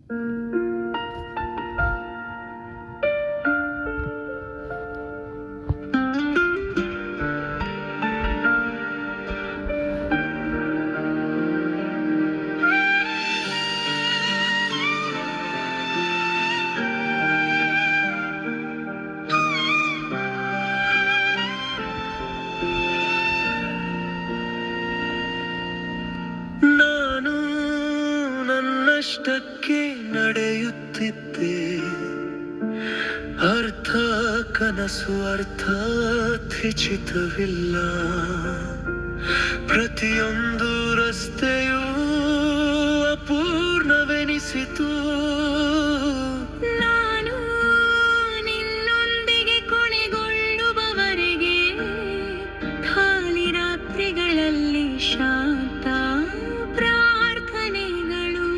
ನಾನು ನನ್ನಷ್ಟಕ್ಕೆ ನಡೆಯುತ್ತಿದ್ದೆ, ಅರ್ಥ ಕನಸು ಅರ್ಥ ಖಚಿತವಿಲ್ಲ, ಪ್ರತಿಯೊಂದು ರಸ್ತೆಯೂ ಅಪೂರ್ಣವೆನಿಸಿತು. ನಾನು ನಿನ್ನೊಂದಿಗೆ ಕೊನೆಗೊಳ್ಳುವವರೆಗೆ ಖಾಲಿ ರಾತ್ರಿಗಳಲ್ಲಿ ಶಾಂತ ಪ್ರಾರ್ಥನೆಗಳು.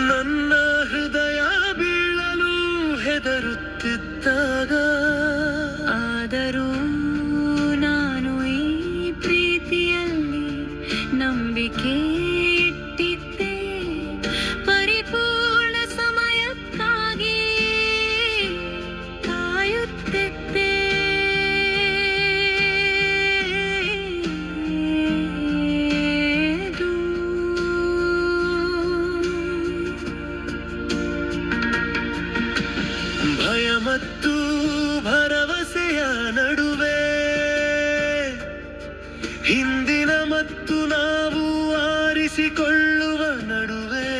ನನ್ನ ಹೃದಯ ಬೀಳಲು ಹೆದರುತ್ತಿದ್ದಾಗ, ಆದರೂ ನಾನು ಈ ಪ್ರೀತಿಯಲ್ಲಿ ನಂಬಿಕೆ ಇಟ್ಟಿದ್ದೆ, ಪರಿಪೂರ್ಣ ಸಮಯಕ್ಕಾಗಿ ಕಾಯುತ್ತಿದ್ದೆ. ಭಯ ಮತ್ತು ಭರವಸೆಯ ನಡುವೆ, ಹಿಂದಿನ ಮತ್ತು ನಾವು ಆರಿಸಿಕೊಳ್ಳುವ ನಡುವೆ,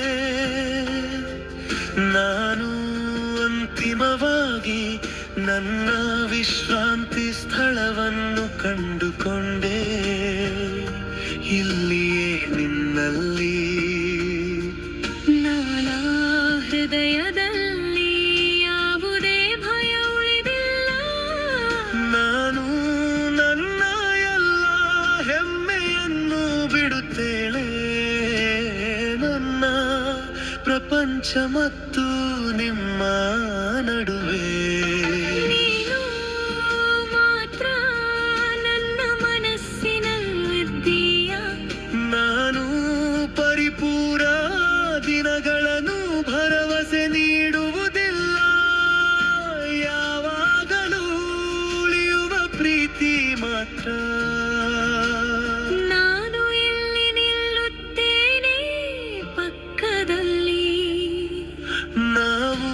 ನಾನು ಅಂತಿಮವಾಗಿ ನನ್ನ ವಿಶ್ರಾಂತಿ ಸ್ಥಳವನ್ನು ಕಂಡುಕೊಂಡೆ, ಇಲ್ಲಿಯೇ ನಿನ್ನಲ್ಲಿ. ನನ್ನ ಹೃದಯದಲ್ಲಿ ಯಾವುದೇ ಭಯ ಉಳಿದಿಲ್ಲ. ನಾನು ನನ್ನ ಎಲ್ಲ ಹೆಮ್ಮೆಯನ್ನು ಬಿಡುತ್ತೇನೆ, ನನ್ನ ಪ್ರಪಂಚ ಮತ್ತು ನಿಮ್ಮ ನಡುವೆ. ನೀನು ಮಾತ್ರ ನನ್ನ ಮನಸ್ಸಿನಲ್ಲಿದ್ದೀಯ. ನಾನು ಪರಿಪೂರ್ಣ ದಿನಗಳನ್ನು ಭರವಸೆ ನೀಡುವುದಿಲ್ಲ, ಯಾವಾಗಲೂ ಉಳಿಯುವ ಪ್ರೀತಿ ಮಾತ್ರ. ನಾನು ಇಲ್ಲಿ ನಿಲ್ಲುತ್ತೇನೆ ಪಕ್ಕದಲ್ಲಿ. ನಾವು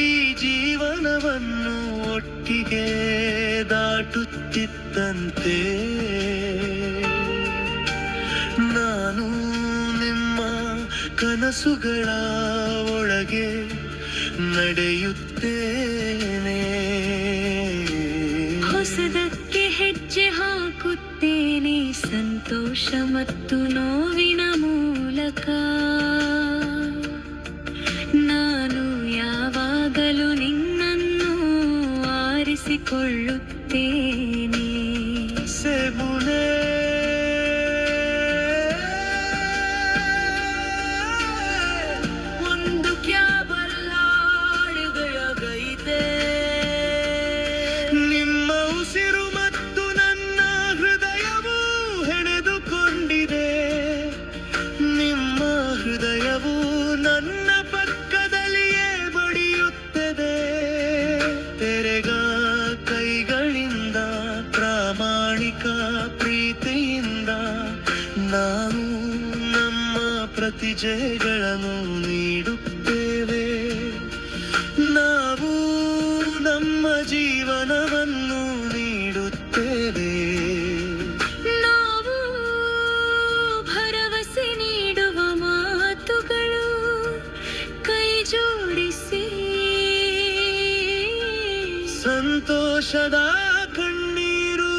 ಈ ಜೀವನವನ್ನು ಒಟ್ಟಿಗೆ ದಾಟುತ್ತಿದ್ದಂತೆ, ನಾನು ನಿಮ್ಮ ಕನಸುಗಳ ಒಳಗೆ ನಡೆಯುತ್ತೇನೆ. ಹೊಸದಕ್ಕೆ ಹೆಜ್ಜೆ ಹಾಕುತ್ತೇನೆ, ಸಂತೋಷ ಮತ್ತು ನೋವಿನ ಮೂಲಕ. ನಾನು ಯಾವಾಗಲೂ ನಿನ್ನನ್ನು ಆರಿಸಿಕೊಳ್ಳುತ್ತೇನೆ. ಸೆಬುನೆ ಒಂದು ಕ್ಯಾಬಲ್ಲ ಅಡುಗೆಯಾಗೈತೆ, ನಿಮ್ಮ ಉಸಿರು ಮತ್ತು ನನ್ನ ಹೃದಯವು ಹೆಣೆದುಕೊಂಡಿದೆ, ನಿಮ್ಮ ಹೃದಯವು ನನ್ನ ಪಕ್ಕದಲ್ಲಿಯೇ ಬಡಿಯುತ್ತದೆ. ತೆರೆಗ ಕೈಗಳಿಂದ ಪ್ರಾಮಾಣಿಕ ಪ್ರೀತಿಯಿಂದ ನಾವು ನಮ್ಮ ಪ್ರತಿಜೆಗಳನ್ನು ನೀಡುತ್ತೇವೆ, ನಾವು ನಮ್ಮ ಜೀವನವನ್ನು ನೀಡುತ್ತೇವೆ. ನಾವು ಭರವಸೆ ನೀಡುವ ಮಾತುಗಳು, ಕೈ ಜೋಡಿಸಿ ಸಂತೋಷದ ಕಣ್ಣೀರು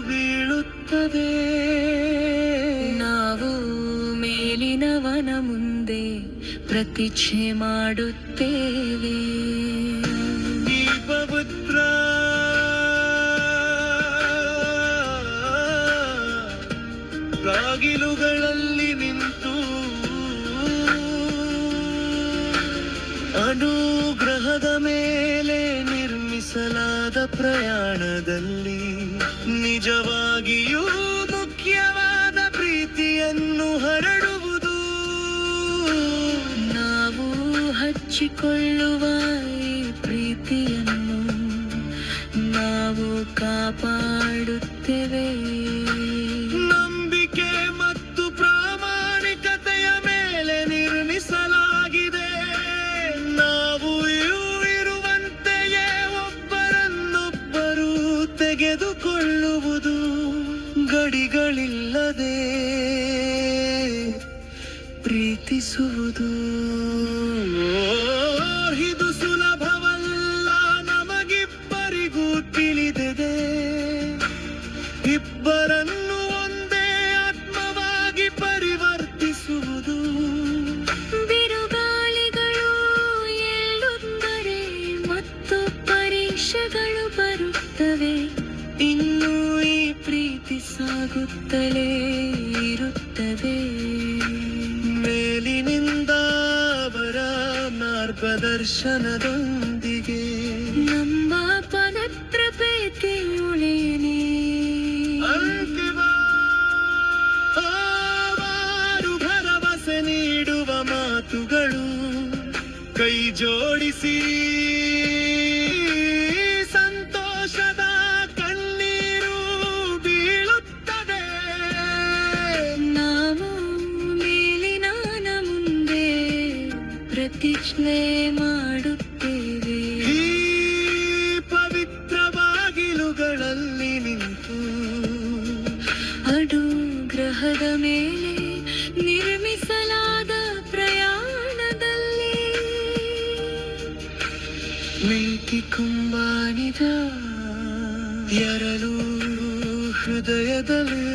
ಬೀಳುತ್ತದೆ. ನಾವು ಮೇಲಿನವನ ಮುಂದೆ ಪ್ರತಿಜ್ಞೆ ಮಾಡುತ್ತೇವೆ. ಈ ಪವಿತ್ರ ಬಾಗಿಲುಗಳಲ್ಲಿ ನಿಂತು ಅನುಗ್ರಹದ ಮೇಲೆ ನಿರ್ಮಿಸಲಾದ ಪ್ರಯಾಣದಲ್ಲಿ ನಿಜವಾಗಿಯೂ ಮುಖ್ಯವಾದ ಪ್ರೀತಿಯನ್ನು ಹರಡುವುದು ಹಂಚಿಕೊಳ್ಳುವ ಈ ಪ್ರೀತಿಯನ್ನು ನಾವು ಕಾಪಾಡುತ್ತೇವೆ. ನಂಬಿಕೆ ಮತ್ತು ಪ್ರಾಮಾಣಿಕತೆಯ ಮೇಲೆ ನಿರ್ಮಿಸಲಾಗಿದೆ. ನಾವು ಇರುವಂತೆಯೇ ಒಬ್ಬರನ್ನೊಬ್ಬರು ತೆಗೆದುಕೊಳ್ಳುವುದು, ಗಡಿಗಳಿಲ್ಲದೆ ಪ್ರೀತಿಸುವುದು. ಇದು ಸುಲಭವಲ್ಲ, ನಮಗಿಬ್ಬರಿಗೂ ತಿಳಿದಿದೆ. ಇಬ್ಬರನ್ನು ಒಂದೇ ಆತ್ಮವಾಗಿ ಪರಿವರ್ತಿಸುವುದು. ಬಿರುಗಾಳಿಗಳು ಎಲ್ಲುಂದರೆ ಮತ್ತು ಪರೀಕ್ಷೆಗಳು ಬರುತ್ತವೆ, ಇನ್ನೂ ಈ ಪ್ರೀತಿ ಸಾಗುತ್ತಲೇ ಇರುತ್ತದೆ. ಮೇಲಿನಿಂದ ಅವರ ಮಾರ್ಗದರ್ಶನದೊಂದಿಗೆ ನಮ್ಮ ಪವಿತ್ರತೆ ಉಳಿಯಲಿ. ಅವರು ಭರವಸೆ ನೀಡುವ ಮಾತುಗಳು, ಕೈ ಜೋಡಿಸಿ ಸಂತೋಷದ ಕಣ್ಣೀರು ಬೀಳುತ್ತದೆ. ನಾವು ಮೇಲಿನ ಮುಂದೆ ಪ್ರತಿಜ್ಞೆ ಮಾಡುತ್ತೇವೆ. ಈ ಪವಿತ್ರ ಬಾಗಿಲುಗಳಲ್ಲಿ ನಿಂತು ಅಡು ಗ್ರಹದ ಮೇಲೆ ನಿರ್ಮಿಸಲಾದ ಪ್ರಯಾಣದಲ್ಲಿ ಮಿಲ್ಕಿ ಕುಂಬಾಣಿದ ಎರಲು ಹೃದಯದಲ್ಲಿ